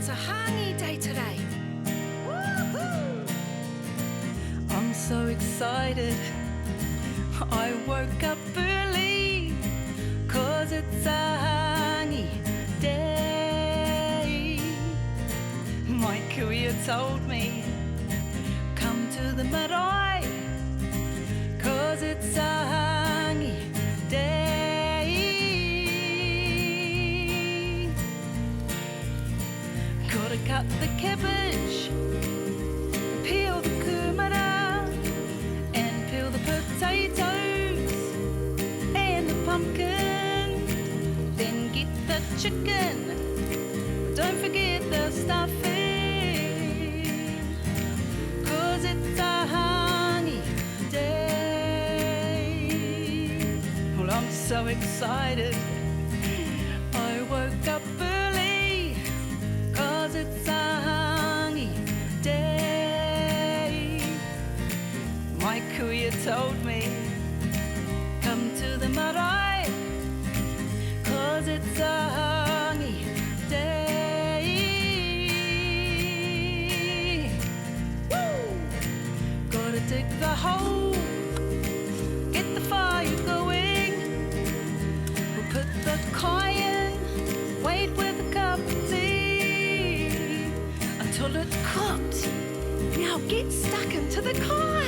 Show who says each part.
Speaker 1: it's a Hāngī day today. Woohoo!
Speaker 2: I'm so excited. I woke up early 'cause it's a Hāngī day. My kuia told me, come to the marae 'cause it's a Hāngī day. Gotta cut the cabbage, peel the kumara, and peel the potatoes and the pumpkin. Then get the chicken, don't forget the stuffing, 'cause it's a Hāngī day. Well, I'm so excited. I woke up early 'cause it's a Hāngī day. My kuia told me, come to the marae 'cause it's a Hāngī day. Woo! Gotta dig the hole, get the fire going. We'll put the kai in, wait with a cup of tea until it's cooked. Now get stuck into the kai.